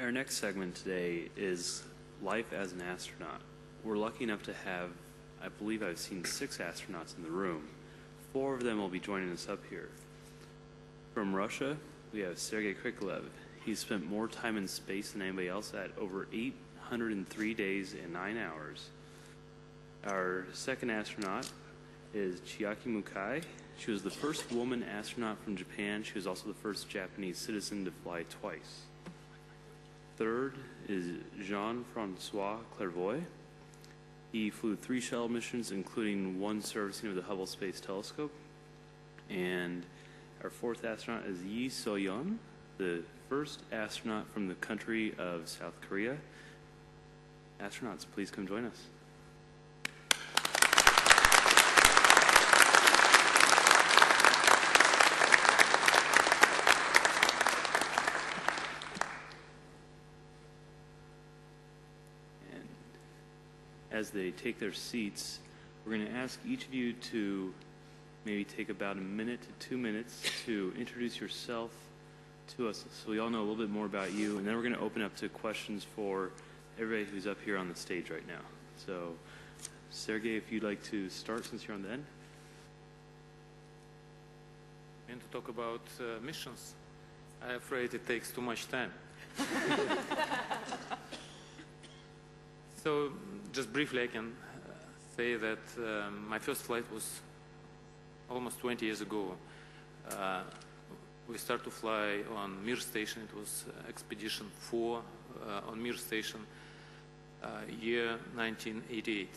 Our next segment today is Life as an Astronaut. We're lucky enough to have, I believe I've seen 6 astronauts in the room. 4 of them will be joining us up here. From Russia, we have Sergei Krikalev. He's spent more time in space than anybody else at over 803 days and 9 hours. Our second astronaut is Chiaki Mukai. She was the first woman astronaut from Japan. She was also the first Japanese citizen to fly twice. Third is Jean-Francois Clairvoy. He flew 3 shuttle missions, including 1 servicing of the Hubble Space Telescope. And our fourth astronaut is Yi So-yeon, the first astronaut from the country of South Korea. Astronauts, please come join us. As they take their seats, we're going to ask each of you to maybe take about 1 minute to 2 minutes to introduce yourself to us so we all know a little bit more about you, and then we're going to open up to questions for everybody who's up here on the stage right now. So, Sergei, if you'd like to start since you're on the end. And to talk about missions, I'm afraid it takes too much time. So, just briefly, I can say that my first flight was almost 20 years ago. We started to fly on Mir Station. It was Expedition 4 on Mir Station, year 1988.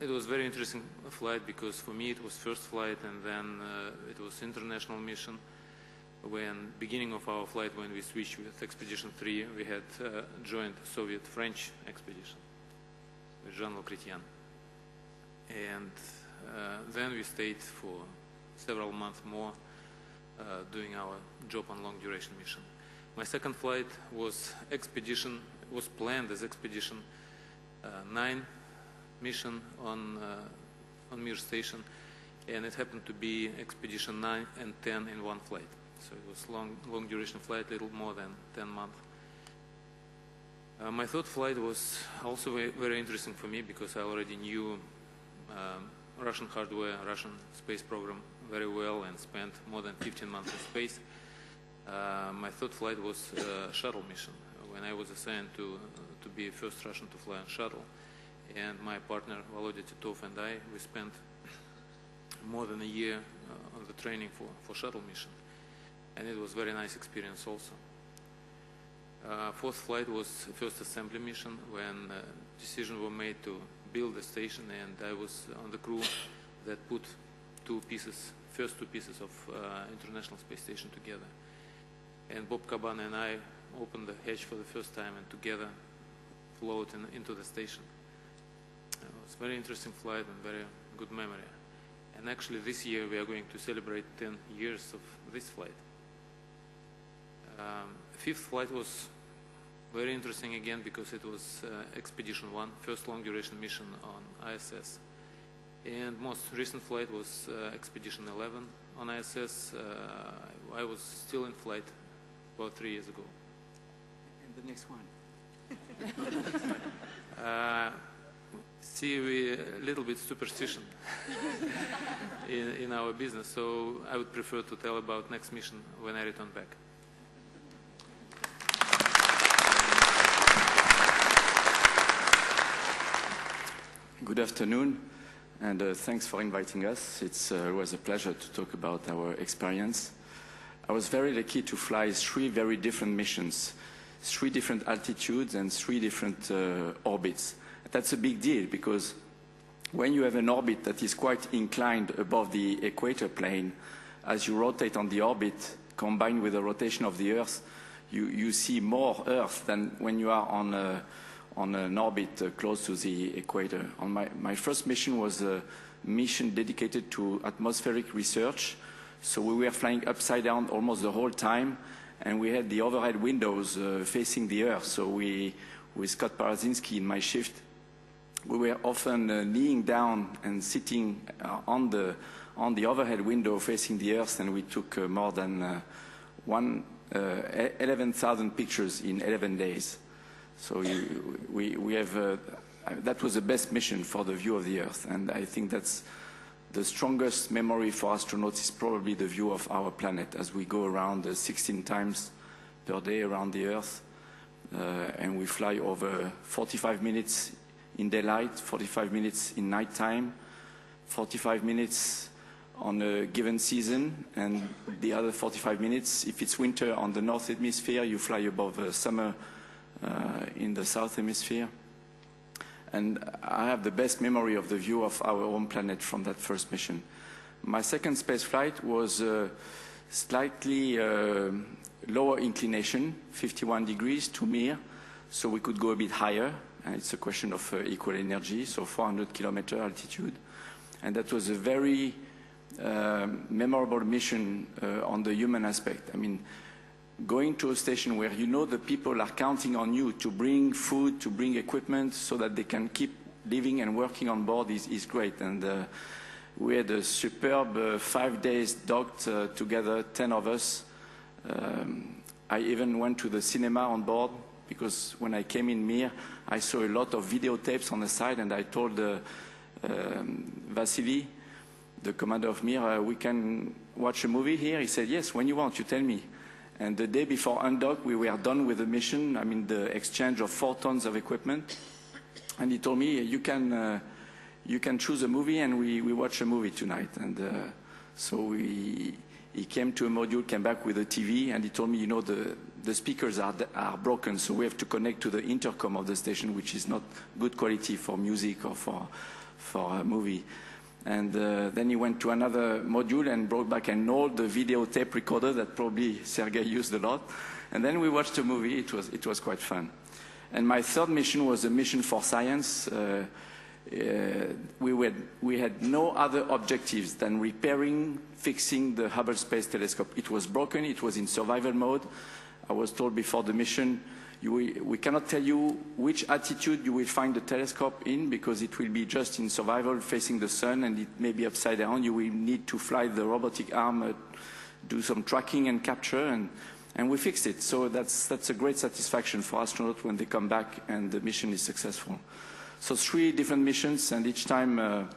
It was a very interesting flight because for me it was first flight, and then it was international mission. When beginning of our flight, when we switched with Expedition 3, we had joined Soviet-French expedition with Jean-Luc Chrétien. And then we stayed for several months more doing our job on long duration mission. My second flight was planned as Expedition 9 mission on Mir Station, and it happened to be Expedition 9 and 10 in one flight. So it was long duration flight, little more than 10 months. My third flight was also very interesting for me because I already knew Russian hardware, Russian space program very well, and spent more than 15 months in space. My third flight was a shuttle mission, when I was assigned to be the first Russian to fly on shuttle. And my partner, Volodya Titov, and I, we spent more than a year on the training for shuttle mission. And it was a very nice experience also. Fourth flight was first assembly mission, when decisions were made to build the station, and I was on the crew that put first two pieces of International Space Station together. And Bob Caban and I opened the hatch for the first time, and together floated into the station. It was a very interesting flight and very good memory. And actually this year we are going to celebrate 10 years of this flight. Fifth flight was very interesting again because it was Expedition 1, first long duration mission on ISS. And most recent flight was Expedition 11 on ISS. I was still in flight about 3 years ago. And the next one? See, we a little bit superstition in our business, so I would prefer to tell about next mission when I return back. Good afternoon, and thanks for inviting us. It was a pleasure to talk about our experience. I was very lucky to fly 3 very different missions, 3 different altitudes and 3 different orbits. That's a big deal because when you have an orbit that is quite inclined above the equator plane, as you rotate on the orbit, combined with the rotation of the Earth, you see more Earth than when you are on an orbit close to the equator. On my first mission was a mission dedicated to atmospheric research. So we were flying upside down almost the whole time, and we had the overhead windows facing the Earth. So with Scott Parazinski in my shift, we were often kneeling down and sitting on the overhead window facing the Earth, and we took more than 11,000 pictures in 11 days. So we have, that was the best mission for the view of the Earth, and I think that's the strongest memory for astronauts is probably the view of our planet as we go around 16 times per day around the Earth, and we fly over 45 minutes in daylight, 45 minutes in nighttime, 45 minutes on a given season, and the other 45 minutes, if it's winter on the North Hemisphere, you fly above summer in the South Hemisphere. And I have the best memory of the view of our home planet from that first mission. My second space flight was slightly lower inclination, 51 degrees to Mir, so we could go a bit higher. And it's a question of equal energy, so 400-kilometer altitude. And that was a very memorable mission on the human aspect. I mean, going to a station where you know the people are counting on you to bring food, to bring equipment, so that they can keep living and working on board is great. And we had a superb 5 days docked together, 10 of us. I even went to the cinema on board, because when I came in Mir, I saw a lot of videotapes on the side, and I told Vasily, the commander of Mir, we can watch a movie here? He said, yes, when you want, you tell me. And the day before undock, we were done with the mission, I mean the exchange of 4 tons of equipment. And he told me, you can choose a movie, and we watch a movie tonight. And so he came to a module, came back with a TV, and he told me, you know, the speakers are broken, so we have to connect to the intercom of the station, which is not good quality for music or for a movie. And then he went to another module and brought back an old videotape recorder that probably Sergei used a lot. And then we watched a movie. It was quite fun. And my third mission was a mission for science. We had no other objectives than repairing, fixing the Hubble Space Telescope. It was broken. It was in survival mode. I was told before the mission, we cannot tell you which attitude you will find the telescope in, because it will be just in survival facing the sun, and it may be upside down. You will need to fly the robotic arm, do some tracking and capture, and we fixed it. So that's a great satisfaction for astronauts when they come back and the mission is successful. So 3 different missions, and each time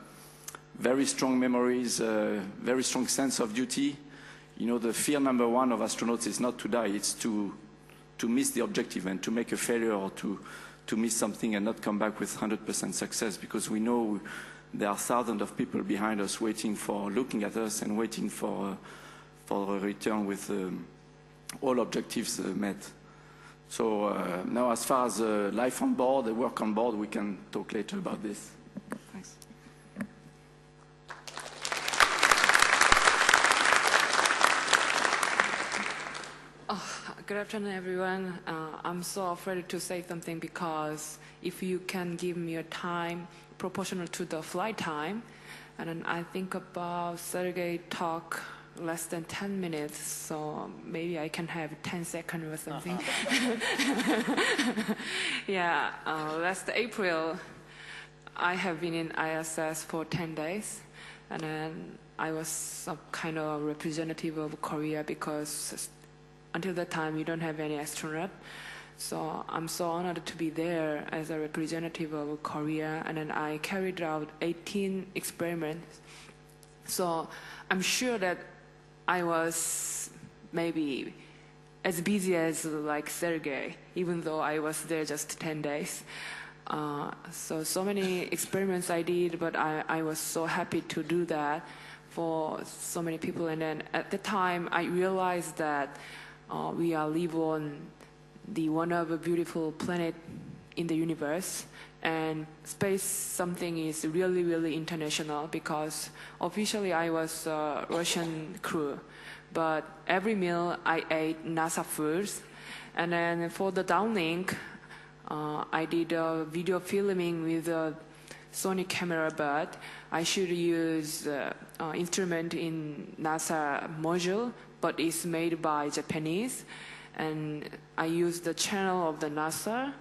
very strong memories, very strong sense of duty. You know, the fear number 1 of astronauts is not to die, it's to miss the objective and to make a failure, or to miss something and not come back with 100% success, because we know there are thousands of people behind us waiting for, looking at us and waiting for a return with all objectives met. So now, as far as life on board, the work on board, we can talk later about this. Thanks. Good afternoon, everyone. I'm so afraid to say something, because if you can give me a time proportional to the flight time, and then I think about Sergei talk less than 10 minutes, so maybe I can have 10 seconds or something. Yeah, last April, I have been in ISS for 10 days, and then I was some kind of representative of Korea, because until that time, you don't have any astronaut. So I'm so honored to be there as a representative of Korea, and then I carried out 18 experiments. So I'm sure that I was maybe as busy as like Sergei, even though I was there just 10 days. So many experiments I did, but I was so happy to do that for so many people. And then at the time, I realized that we are live on the one of a beautiful planet in the universe, and space something is really, really international, because officially I was a Russian crew, but every meal I ate NASA foods. And then for the downlink, I did a video filming with a Sony camera, but I should use instrument in NASA module, but it's made by Japanese, and I use the channel of the NASA,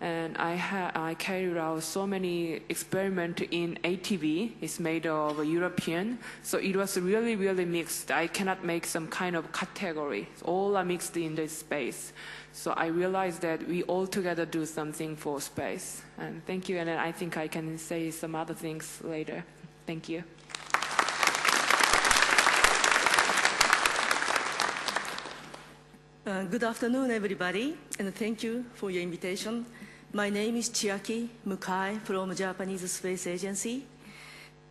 And I carried out so many experiments in ATV. It's made of European, so it was really, really mixed. I cannot make some kind of category. All are mixed in this space. So I realized that we all together do something for space. And thank you, and I think I can say some other things later. Thank you. Good afternoon, everybody, and thank you for your invitation. My name is Chiaki Mukai from Japanese Space Agency,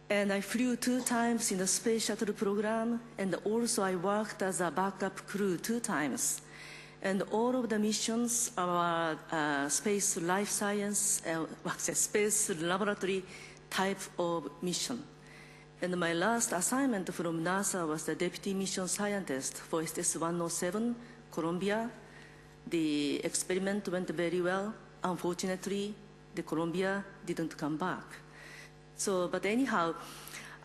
and I flew 2 times in the Space Shuttle program, and also I worked as a backup crew 2 times. And all of the missions are space life science, space laboratory type of mission. And my last assignment from NASA was the deputy mission scientist for STS-107, Columbia. The experiment went very well. Unfortunately, the Columbia didn't come back. So, but anyhow,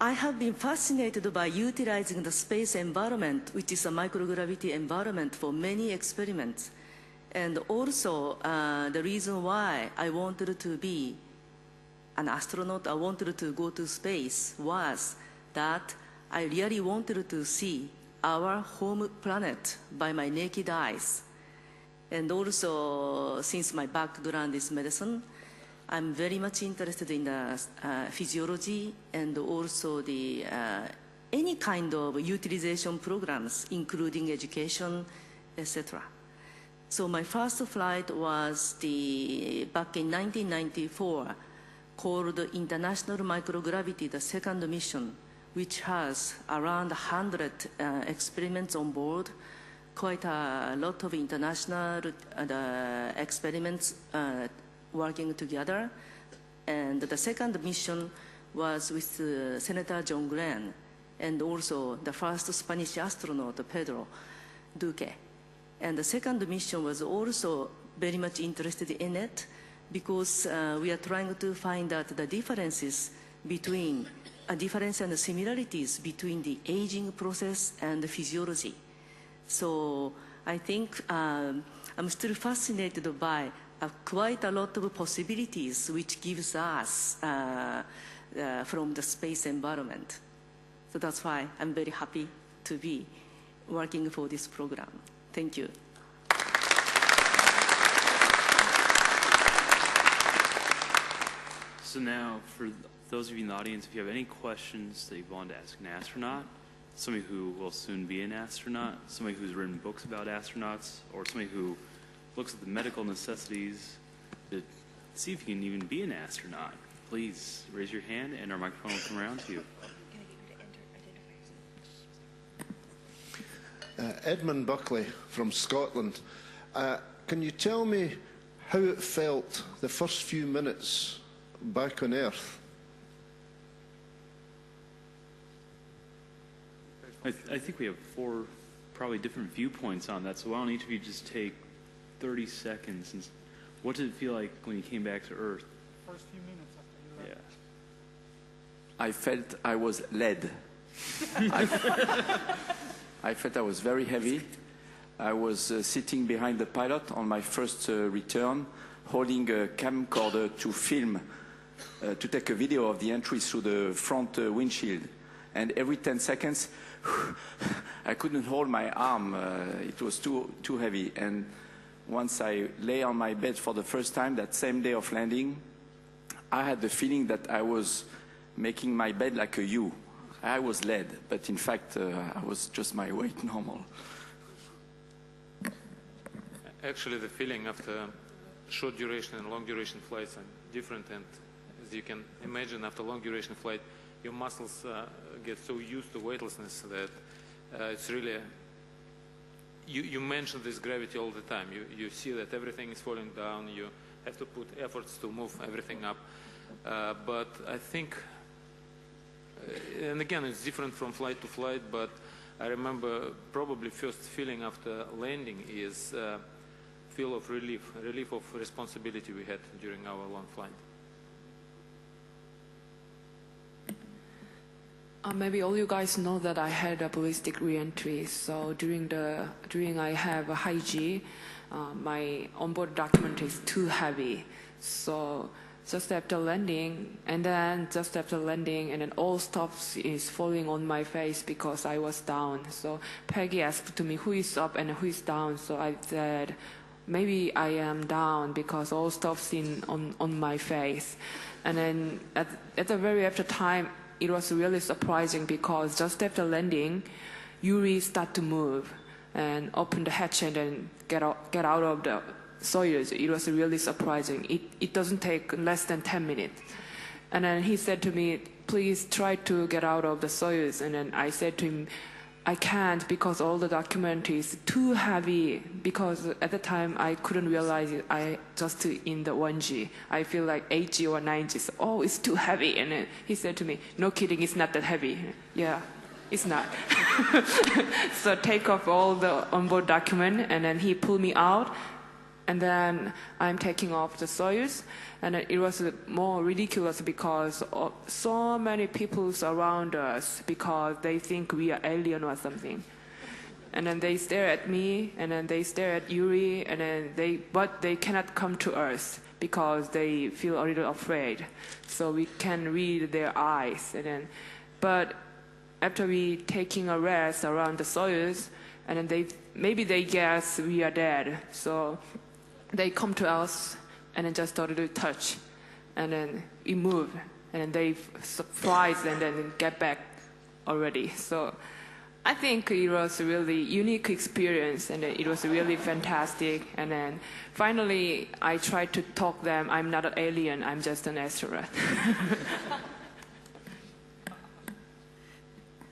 I have been fascinated by utilizing the space environment, which is a microgravity environment, for many experiments. And also, the reason why I wanted to be an astronaut, I wanted to go to space, was that I really wanted to see our home planet by my naked eyes. And also, since my background is medicine, I'm very much interested in the physiology and also the any kind of utilization programs, including education, etc. So my first flight was back in 1994, called International Microgravity, the second mission, which has around 100 experiments on board, quite a lot of international experiments working together. And the second mission was with Senator John Glenn, and also the first Spanish astronaut, Pedro Duque. And the second mission was also very much interested in it, because we are trying to find out the differences between difference and similarities between the aging process and the physiology. So I think I'm still fascinated by quite a lot of possibilities which gives us from the space environment. So that's why I'm very happy to be working for this program. Thank you. So now, for those of you in the audience, if you have any questions that you want to ask an astronaut, somebody who will soon be an astronaut, somebody who's written books about astronauts, or somebody who looks at the medical necessities to see if you can even be an astronaut, please raise your hand and our microphone will come around to you. Edmund Buckley from Scotland. Can you tell me how it felt the first few minutes back on Earth? I think we have 4 probably different viewpoints on that, so why don't each of you just take 30 seconds. And what did it feel like when you came back to Earth? First few minutes after you left. Yeah. I felt I was lead. I felt I was very heavy. I was sitting behind the pilot on my first return, holding a camcorder to film, to take a video of the entry through the front windshield. And every 10 seconds, I couldn't hold my arm. It was too heavy. And once I lay on my bed for the first time, that same day of landing, I had the feeling that I was making my bed like a U. I was lead, but in fact, I was just my weight normal. Actually, the feeling after short duration and long duration flights are different, and as you can imagine, after long duration flight, your muscles get so used to weightlessness that it's really, you mention this gravity all the time. You see that everything is falling down, you have to put efforts to move everything up. But I think, and again, it's different from flight to flight, but I remember probably first feeling after landing is feel of relief of responsibility we had during our long flight. Maybe all you guys know that I had a ballistic re-entry. So during I have a high G, my onboard document is too heavy. So just after landing, and then all stuff is falling on my face because I was down. So Peggy asked me who is up and who is down. So I said, maybe I am down because all stuff's on my face. And then at the very after time, it was really surprising because just after landing, Yuri start to move and open the hatch and then get out of the Soyuz. It was really surprising. It doesn't take less than 10 minutes. And then he said to me, please try to get out of the Soyuz. And then I said to him, I can't because all the document is too heavy, because at the time I couldn't realize it. I just in the 1G. I feel like 8G or 9G. So, oh, it's too heavy. And then he said to me, no kidding, it's not that heavy. Yeah, it's not. So take off all the onboard document, and then he pulled me out. And then I'm taking off the Soyuz, and it was more ridiculous because so many people around us because they think we are alien or something. And then they stare at me, and then they stare at Yuri, and then but they cannot come to us because they feel a little afraid. So we can read their eyes. But after we taking a rest around the Soyuz, and then maybe they guess we are dead. So they come to us and then just started to touch, and then we move, and then they surprise and then get back already. So I think it was a really unique experience, and it was really fantastic. And then finally I tried to talk them, I'm not an alien, I'm just an astronaut.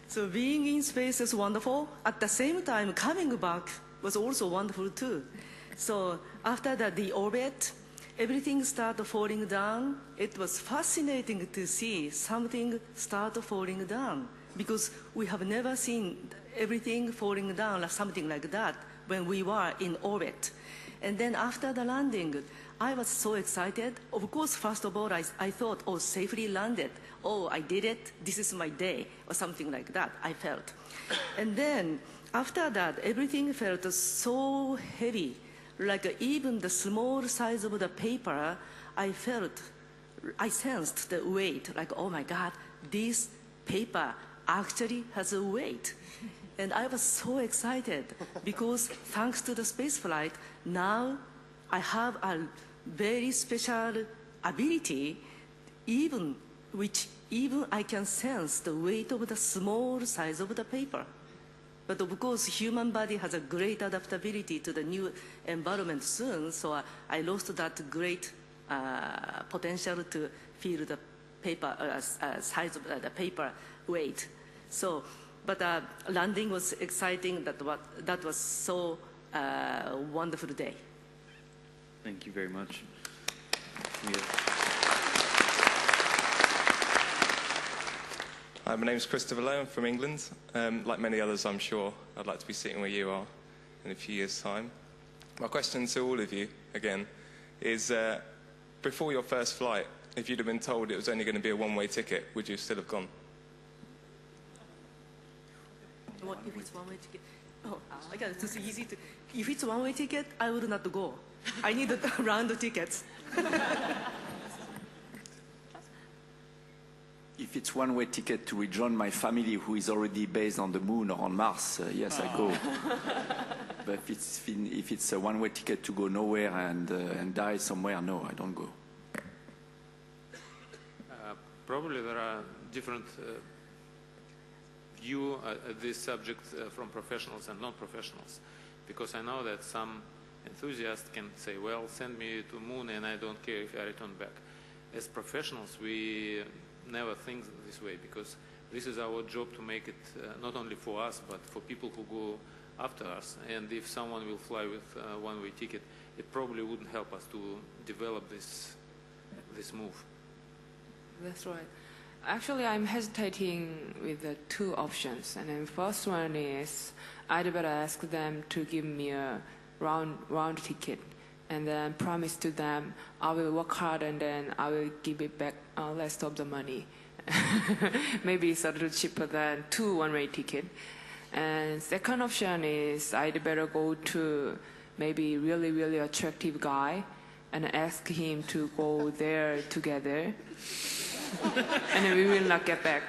So being in space is wonderful. At the same time, coming back was also wonderful too. So after the orbit, everything started falling down. It was fascinating to see something start falling down because we have never seen everything falling down like something like that when we were in orbit. And then after the landing, I was so excited. Of course, first of all, I thought, oh, safely landed. Oh, I did it. This is my day, or something like that, I felt. And then after that, everything felt so heavy. Like even the small size of the paper, I sensed the weight, like, oh my God, this paper actually has a weight. And I was so excited because thanks to the space flight, now I have a very special ability, even I can sense the weight of the small size of the paper. But of course, human body has a great adaptability to the new environment soon, so I lost that great potential to feel the paper size of the paper weight. So, but landing was exciting. That was so wonderful day. Thank you very much. Hi, my name is Christopher Lowe. I'm from England. Like many others, I'm sure I'd like to be sitting where you are in a few years' time. My question to all of you, again, is before your first flight, if you'd have been told it was only going to be a one-way ticket, would you still have gone? What if it's one-way ticket? Oh, I got it. It's easy to. If it's one-way ticket, I would not go. I need round tickets. If it's one-way ticket to rejoin my family who is already based on the moon or on Mars, yes, I go. But if it's a one-way ticket to go nowhere and die somewhere, no, I don't go. Probably there are different view at this subject from professionals and non-professionals, because I know that some enthusiasts can say, well, send me to moon and I don't care if I return back. As professionals, we never think this way, because this is our job to make it not only for us but for people who go after us. And if someone will fly with a one-way ticket, it probably wouldn't help us to develop this move. That's right. Actually, I'm hesitating with the two options. And then first one is I'd better ask them to give me a round ticket, and then promise to them I will work hard and then I will give it back rest of the money. Maybe it's a little cheaper than 2 one-way ticket. And second option is I'd better go to maybe really, really attractive guy and ask him to go there together. And then we will not get back.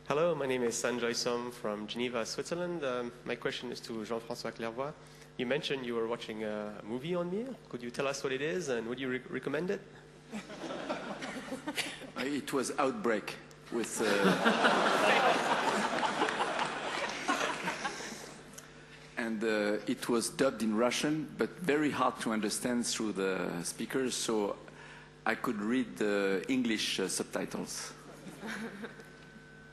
Hello, my name is Sanjoy Som from Geneva, Switzerland. My question is to Jean-François Clairvoy. You mentioned you were watching a movie on me. Could you tell us what it is and would you recommend it? It was Outbreak with... and it was dubbed in Russian, but very hard to understand through the speakers, so I could read the English subtitles.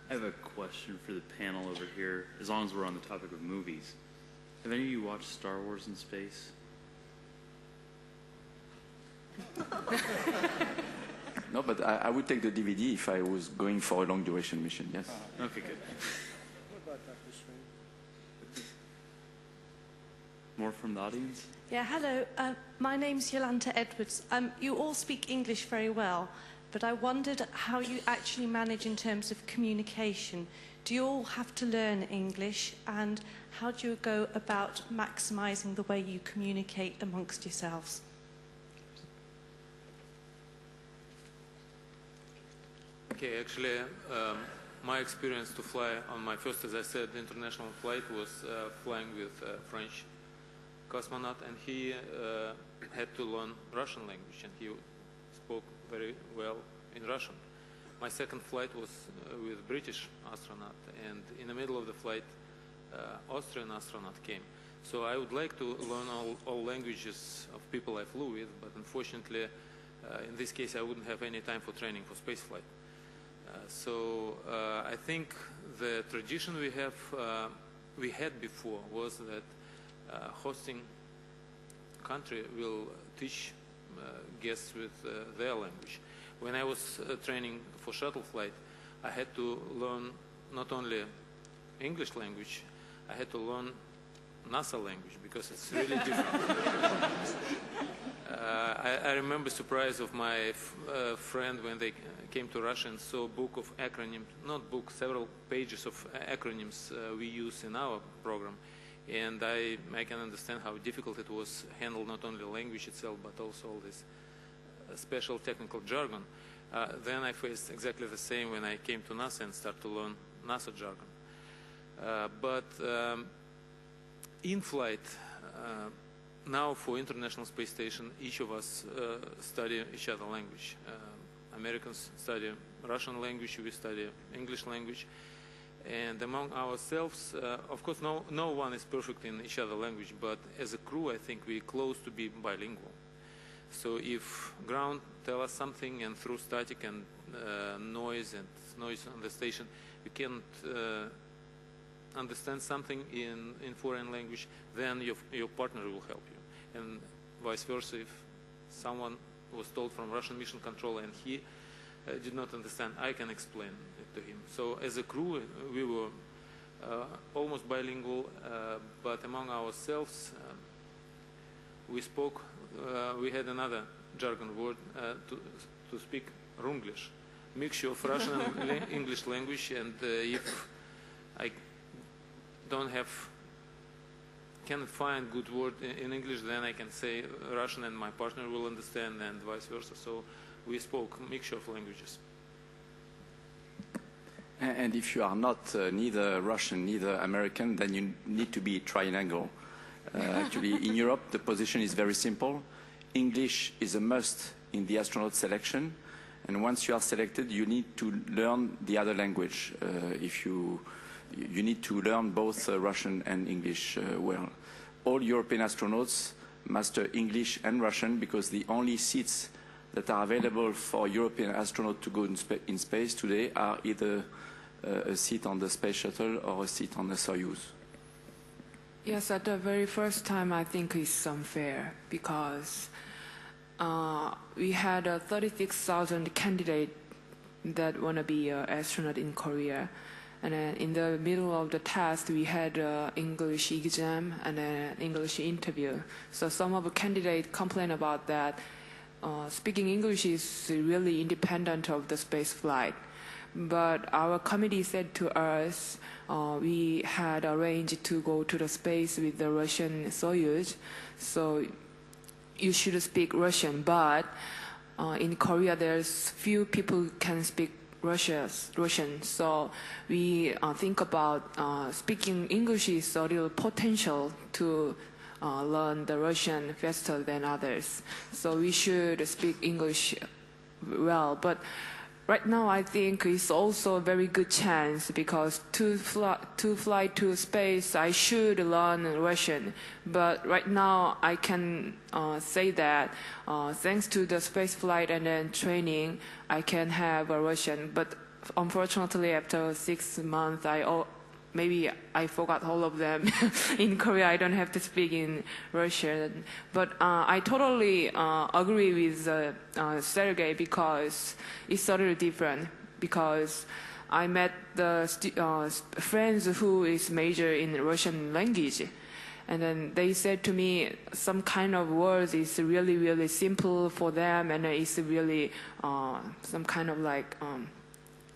I have a question for the panel over here, as long as we're on the topic of movies. Have any of you watched Star Wars in space? No, but I would take the DVD if I was going for a long duration mission, yes. Okay, good. More from the audience? Yeah, hello. My name's Yolanta Edwards. You all speak English very well, but I wondered how you actually manage in terms of communication. Do you all have to learn English, and how do you go about maximizing the way you communicate amongst yourselves? Okay, actually, my experience to fly on my first, as I said, international flight was flying with a French cosmonaut, and he had to learn Russian language, and he spoke very well in Russian. My second flight was with British astronaut, and in the middle of the flight, Austrian astronaut came. So I would like to learn all languages of people I flew with, but unfortunately, in this case, I wouldn't have any time for training for spaceflight. I think the tradition we had before was that hosting country will teach guests with their language. When I was training for shuttle flight, I had to learn not only English language, I had to learn NASA language because it's really different. I remember surprise of my friend when they came to Russia and saw a book of acronyms, not book, several pages of acronyms we use in our program. And I can understand how difficult it was to handle not only the language itself, but also all this special technical jargon. Then I faced exactly the same when I came to NASA and started to learn NASA jargon. In flight, now for International Space Station, each of us study each other language. Americans study Russian language, we study English language. And among ourselves, of course, no one is perfect in each other language, but as a crew, I think we're close to be bilingual. So if ground tell us something, and through static and noise on the station, we can't understand something in foreign language, then your partner will help you. And vice versa, if someone was told from Russian mission control and he did not understand, I can explain it to him. So as a crew, we were almost bilingual, but among ourselves, we spoke, we had another jargon word to speak Runglish, mixture of Russian and English language, and if I cannot find good word in English, then I can say Russian and my partner will understand, and vice versa. So we spoke a mixture of languages. And if you are not neither Russian, neither American, then you need to be trilingual. Actually, in Europe, the position is very simple. English is a must in the astronaut selection, and once you are selected, you need to learn the other language. You need to learn both Russian and English well. All European astronauts master English and Russian because the only seats that are available for European astronauts to go in space today are either a seat on the space shuttle or a seat on the Soyuz. Yes, at the very first time, I think it's unfair because we had 36,000 candidates that want to be an astronaut in Korea. And then in the middle of the test, we had an English exam and an English interview. So some of the candidates complain about that. Speaking English is really independent of the space flight. But our committee said to us, we had arranged to go to the space with the Russian Soyuz, so you should speak Russian. But in Korea, there's few people who can speak Russian, so we think about speaking English is a little potential to learn the Russian faster than others. So we should speak English well. But right now, I think it's also a very good chance because to fly to space, I should learn Russian. But right now, I can say that thanks to the space flight and then training, I can have a Russian. But unfortunately, after 6 months, maybe I forgot all of them. In Korea, I don't have to speak in Russian. But I totally agree with Sergey because it's a little different. Because I met the friends who is major in Russian language. And then they said to me some kind of words is really, really simple for them. And it's really some kind of like...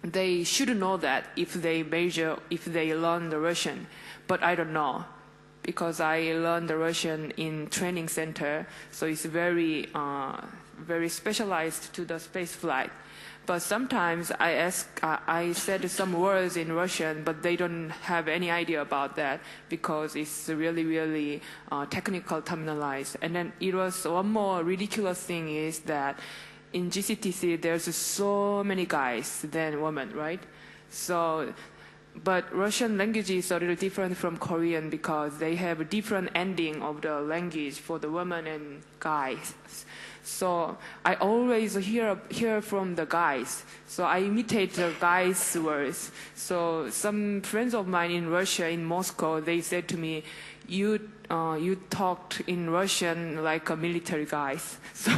they should know that if they learn the Russian, but I don't know because I learned the Russian in training center, so it's very specialized to the space flight. But sometimes I said some words in Russian, but they don't have any idea about that because it's really, really technical terminalized. And then it was one more ridiculous thing is that in GCTC, there's so many guys than women, right? So, but Russian language is a little different from Korean because they have a different ending of the language for the women and guys. So I always hear from the guys. So I imitate the guys' words. So some friends of mine in Russia, in Moscow, they said to me, you talked in Russian like a military guys. So,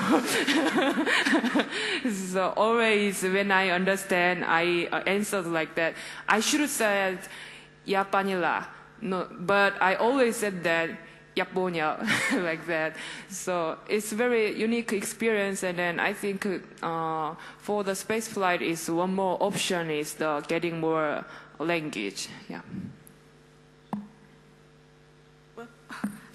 so always when I understand, I answered like that. I should have said "Ya panila," no, but I always said that "Ya ponya," like that. So it's a very unique experience. And then I think for the space flight, is one more option is the getting more language. Yeah.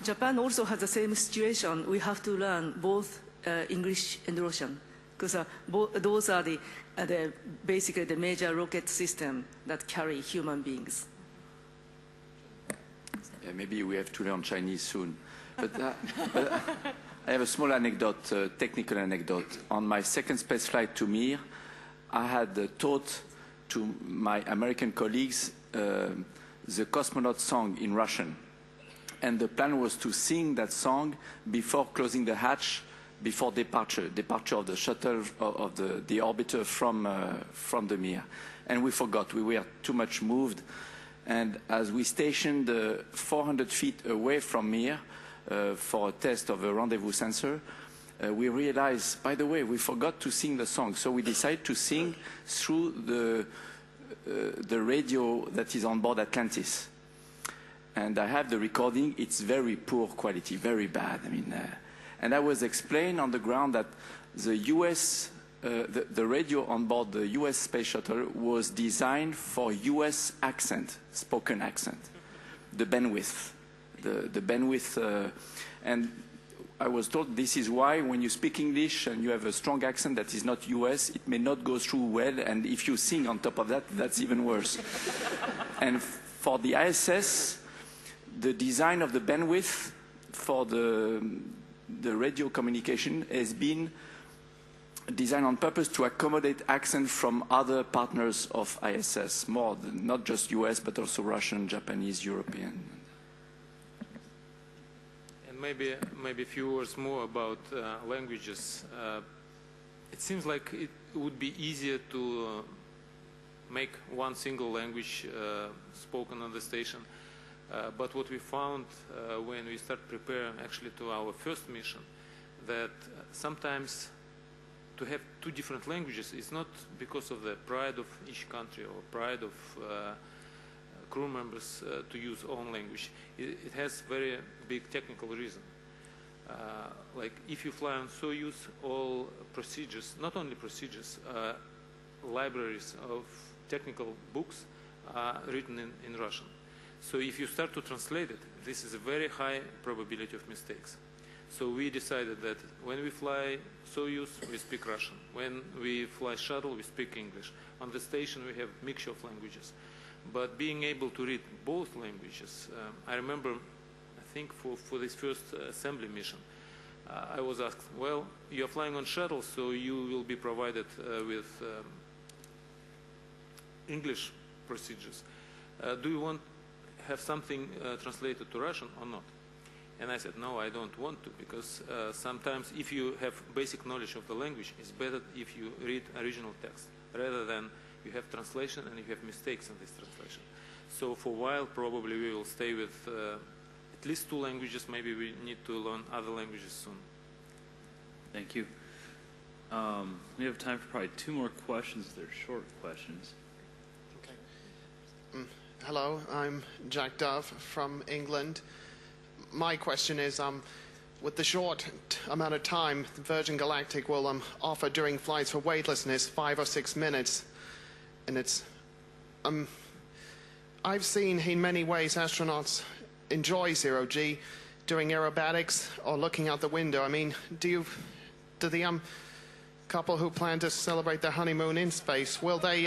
Japan also has the same situation. We have to learn both English and Russian because those are basically the major rocket system that carry human beings. Yeah, maybe we have to learn Chinese soon. But I have a small anecdote, technical anecdote. On my second space flight to Mir, I had taught to my American colleagues the cosmonaut song in Russian. And the plan was to sing that song before closing the hatch, before departure of the shuttle, of the orbiter from the Mir. And we forgot, we were too much moved. And as we stationed 400 feet away from Mir for a test of a rendezvous sensor, we realized, by the way, we forgot to sing the song. So we decided to sing through the radio that is on board Atlantis. And I have the recording. It's very poor quality, very bad. I mean, and I was explained on the ground that the U.S. The radio on board the U.S. space shuttle was designed for U.S. accent, spoken accent, the bandwidth, the bandwidth, and I was told this is why when you speak English and you have a strong accent that is not US, it may not go through well, and if you sing on top of that, that's even worse. And for the ISS, the design of the bandwidth for the radio communication has been designed on purpose to accommodate accent from other partners of ISS, not just US, but also Russian, Japanese, European. And maybe a few words more about languages. It seems like it would be easier to make one single language spoken on the station. But what we found when we start preparing actually to our first mission, that sometimes to have two different languages is not because of the pride of each country or pride of crew members to use own language. It has very big technical reason. Like if you fly on Soyuz, all procedures, not only procedures, libraries of technical books are written in Russian. So if you start to translate it, this is a very high probability of mistakes. So we decided that when we fly Soyuz, we speak Russian. When we fly shuttle, we speak English. On the station, we have mixture of languages. But being able to read both languages, I remember, I think for this first assembly mission, I was asked, well, you're flying on shuttle, so you will be provided with English procedures. Do you want to have something translated to Russian or not? And I said, no, I don't want to, because sometimes if you have basic knowledge of the language, it's better if you read original text, rather than you have translation and you have mistakes in this translation. So for a while, probably we will stay with at least 2 languages. Maybe we need to learn other languages soon. Thank you. We have time for probably 2 more questions. They're short questions. Okay. Hello, I'm Jack Dove from England. My question is, with the short amount of time Virgin Galactic will offer during flights for weightlessness, 5 or 6 minutes, and it's, I've seen in many ways astronauts enjoy zero-G doing aerobatics or looking out the window. I mean, do the couple who plan to celebrate their honeymoon in space, will they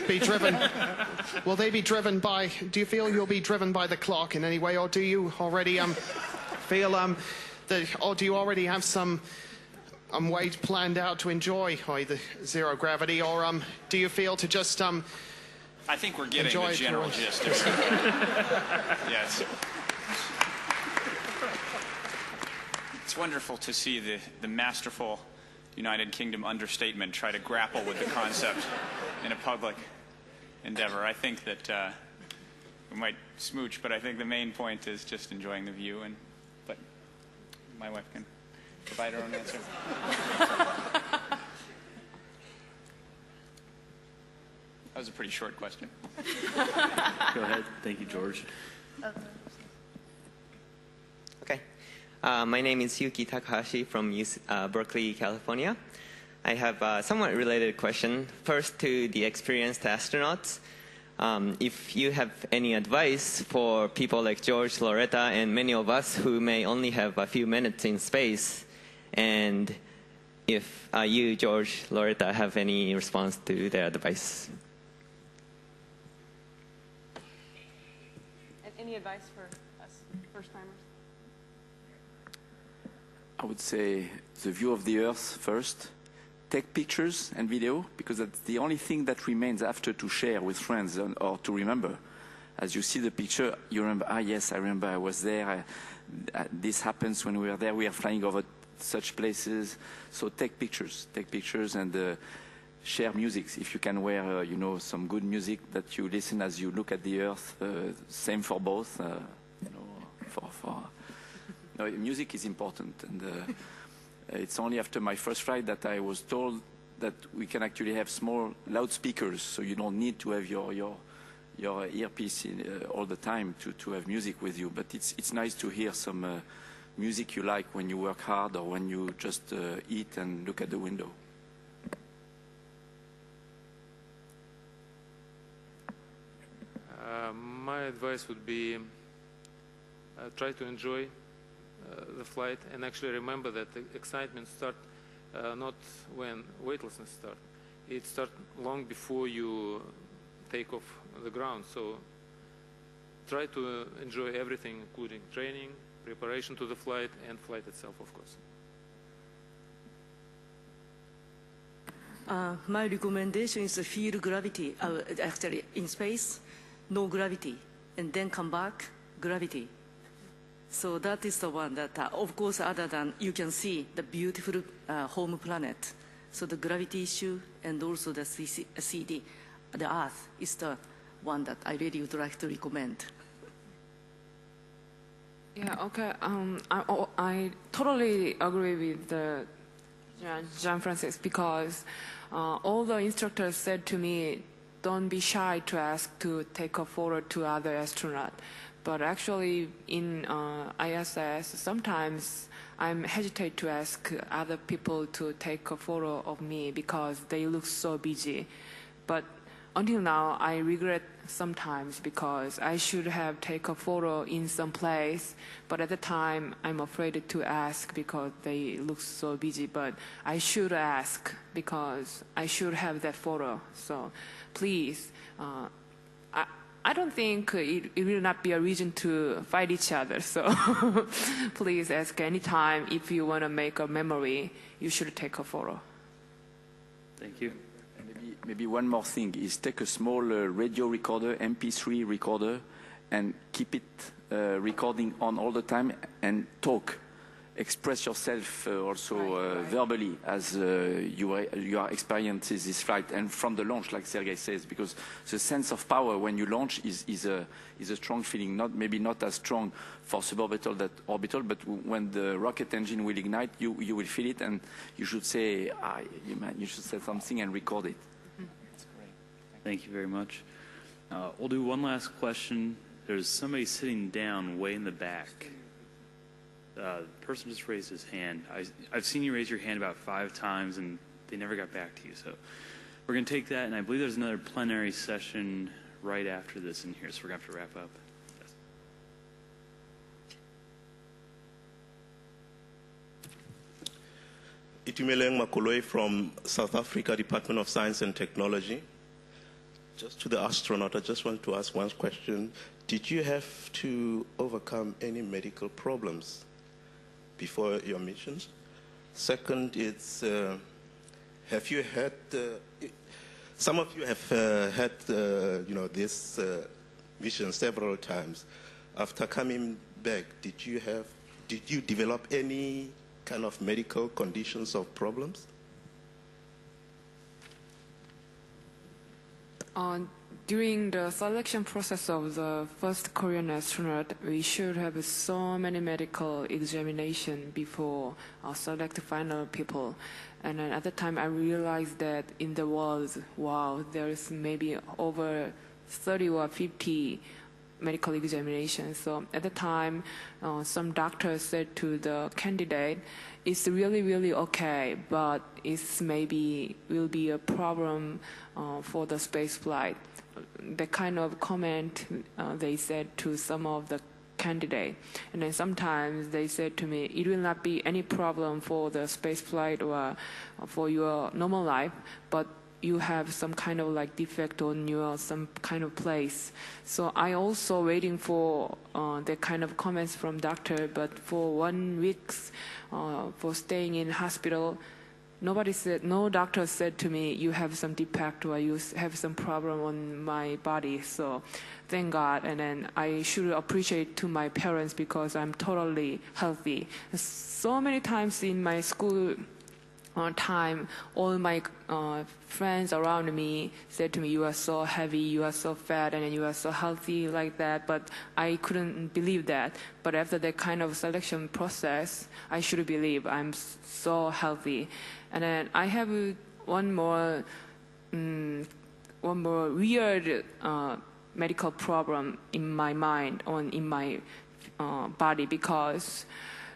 be driven? Will they be driven by? Do you feel you'll be driven by the clock in any way, or do you already feel that, or do you already have some way planned out to enjoy either zero gravity, or do you feel to just I think we're getting the general gist. Yes. It's wonderful to see the masterful United Kingdom understatement try to grapple with the concept in a public endeavor. I think that we might smooch, but I think the main point is just enjoying the view. But my wife can provide her own answer. That was a pretty short question. Go ahead. Thank you, George. Okay. My name is Yuki Takahashi from Berkeley, California. I have a somewhat related question. First, to the experienced astronauts. If you have any advice for people like George, Loretta, and many of us who may only have a few minutes in space, and if you, George, Loretta, have any response to their advice. Any advice for us first-timers? I would say the view of the Earth first. Take pictures and video, because that's the only thing that remains after to share with friends or to remember. As you see the picture, you remember, yes, I remember I was there. This happens when we are there. We are flying over such places. So take pictures and share music. If you can wear, some good music that you listen as you look at the Earth. Same for both. Music is important, and it's only after my first flight that I was told that we can actually have small loudspeakers, so you don't need to have your earpiece all the time to have music with you. But it's nice to hear some music you like when you work hard or when you just eat and look at the window. My advice would be try to enjoy the flight, and actually remember that the excitement starts not when weightlessness starts. It starts long before you take off the ground. So try to enjoy everything, including training, preparation to the flight, and flight itself, of course. My recommendation is to feel gravity, actually in space, no gravity, and then come back, gravity. So that is the one that, of course, other than you can see the beautiful home planet. So the gravity issue and also the CD, the Earth, is the one that I really would like to recommend. Yeah, okay. I totally agree with Jean Francis, because all the instructors said to me, don't be shy to ask to take a photo to other astronaut. But actually, in ISS, sometimes I'm hesitate to ask other people to take a photo of me because they look so busy. But until now, I regret sometimes because I should have taken a photo in some place, but at the time I'm afraid to ask because they look so busy. But I should ask because I should have that photo. So please, I don't think it will not be a reason to fight each other. So please ask anytime if you want to make a memory, you should take a photo. Thank you. Maybe one more thing is take a small radio recorder, MP3 recorder, and keep it recording on all the time and talk. Express yourself also verbally as you are experiencing this flight and from the launch, like Sergei says, because the sense of power when you launch is a strong feeling. Maybe not as strong for suborbital that orbital, but when the rocket engine will ignite, you will feel it, and you should say you should say something and record it. That's great. Thank you very much. We'll do one last question. There's somebody sitting down way in the back. The person just raised his hand. I've seen you raise your hand about 5 times, and they never got back to you. So we're going to take that, and I believe there's another plenary session right after this in here, so we're going to have to wrap up. Yes. Itumeleng Makoloi from South Africa, Department of Science and Technology. Just to the astronaut, I just want to ask one question. Did you have to overcome any medical problems before your missions? Second, it's have you had some of you have had this mission several times. After coming back, did you develop any kind of medical conditions or problems? During the selection process of the first Korean astronaut, we should have so many medical examinations before select final people. And then at the time, I realized that in the world, wow, there's maybe over 30 or 50 medical examinations. So at the time, some doctors said to the candidate, it's really, really okay, but it's maybe will be a problem for the space flight. The kind of comment they said to some of the candidates. And then sometimes they said to me, it will not be any problem for the space flight or for your normal life, but you have some kind of like defect on your some kind of place. So I also waiting for the kind of comments from doctor, but for 1 week for staying in hospital, no doctor said to me, you have some defect or you have some problem on my body. So thank God. And then I should appreciate to my parents because I'm totally healthy. So many times in my school time, all my friends around me said to me, you are so heavy, you are so fat, and you are so healthy like that. But I couldn't believe that. But after that kind of selection process, I should believe I'm so healthy. And then I have one more weird medical problem in my mind or in my body, because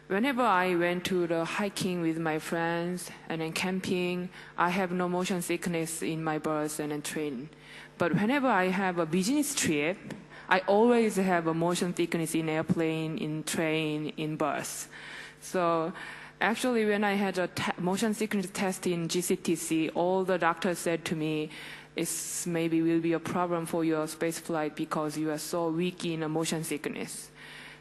whenever I went to the hiking with my friends and then camping, I have no motion sickness in my bus and then train. But whenever I have a business trip, I always have a motion sickness in airplane, in train, in bus. So actually, when I had a motion sickness test in GCTC, all the doctors said to me, it's maybe will be a problem for your space flight because you are so weak in a motion sickness.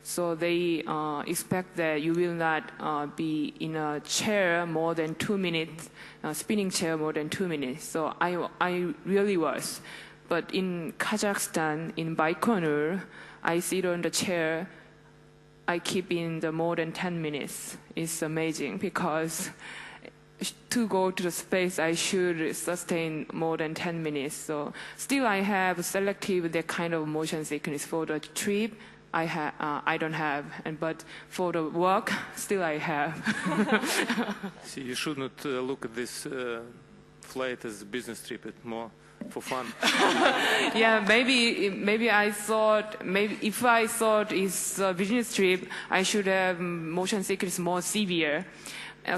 So they expect that you will not be in a chair more than 2 minutes, spinning chair more than 2 minutes. So I really was. But in Kazakhstan, in Baikonur, I sit on the chair. I keep in the more than 10 minutes. It's amazing because to go to the space, I should sustain more than 10 minutes. So still I have selective that kind of motion sickness for the trip. I don't have, but for the work, still I have. See, you should not look at this flight as a business trip. It's more for fun. Yeah, maybe I thought, if I thought it's a business trip, I should have motion sickness more severe.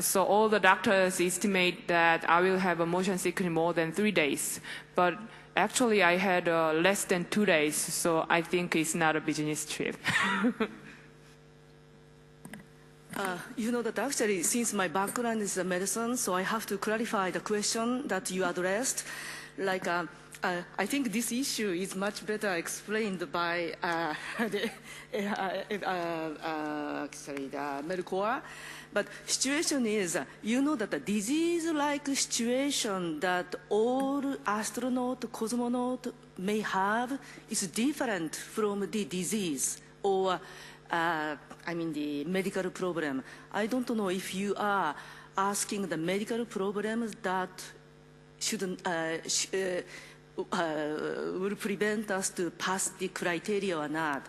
So all the doctors estimate that I will have a motion sickness more than 3 days. But actually I had less than 2 days, so I think it's not a business trip. You know that actually, since my background is medicine, so I have to clarify the question that you addressed. Like, I think this issue is much better explained by the medical. But situation is, you know that the disease-like situation that all astronaut, cosmonaut may have is different from the disease or the medical problem. I don't know if you are asking the medical problems that shouldn't will prevent us to pass the criteria or not.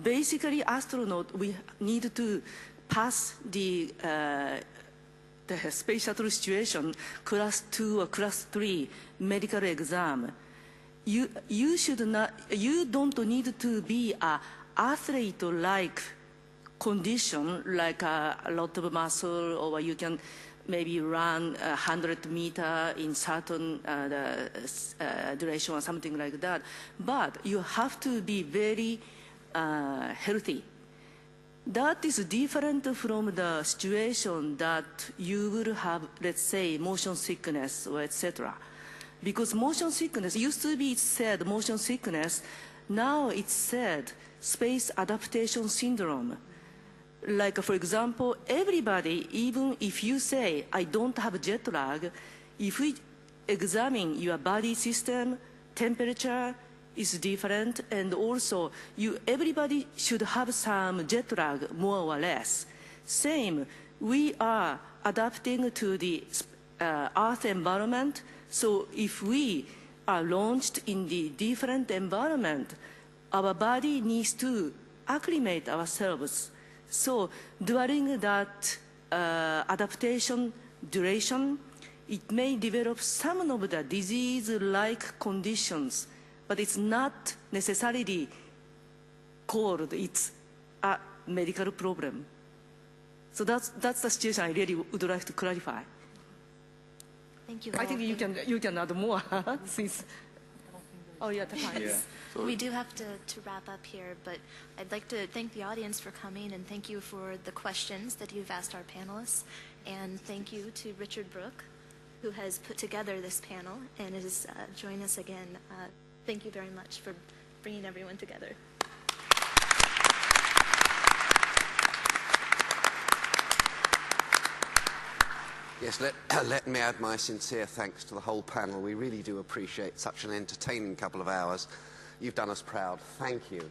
Basically, astronaut, we need to pass the space shuttle situation, class 2 or class 3 medical exam. You don't need to be an athlete-like condition, like a lot of muscle, or you can maybe run 100 meters in certain duration or something like that. But you have to be very healthy. That is different from the situation that you will have, let's say, motion sickness or etc. Because motion sickness used to be said motion sickness, now it's said space adaptation syndrome. Like, for example, everybody, even if you say, I don't have jet lag, if we examine your body system, temperature is different, and also everybody should have some jet lag, more or less. Same, we are adapting to the Earth environment, so if we are launched in the different environment, our body needs to acclimate ourselves. So during that adaptation duration, it may develop some of the disease-like conditions, but it's not necessarily called, it's a medical problem. So that's the situation I really would like to clarify. Thank you. I think you can add more since. Oh yeah, the time. Yeah. We do have to wrap up here, but I'd like to thank the audience for coming and thank you for the questions that you've asked our panelists, and thank you to Richard Brooke, who has put together this panel and is joining us again. Thank you very much for bringing everyone together. Yes, let me add my sincere thanks to the whole panel. We really do appreciate such an entertaining couple of hours. You've done us proud. Thank you.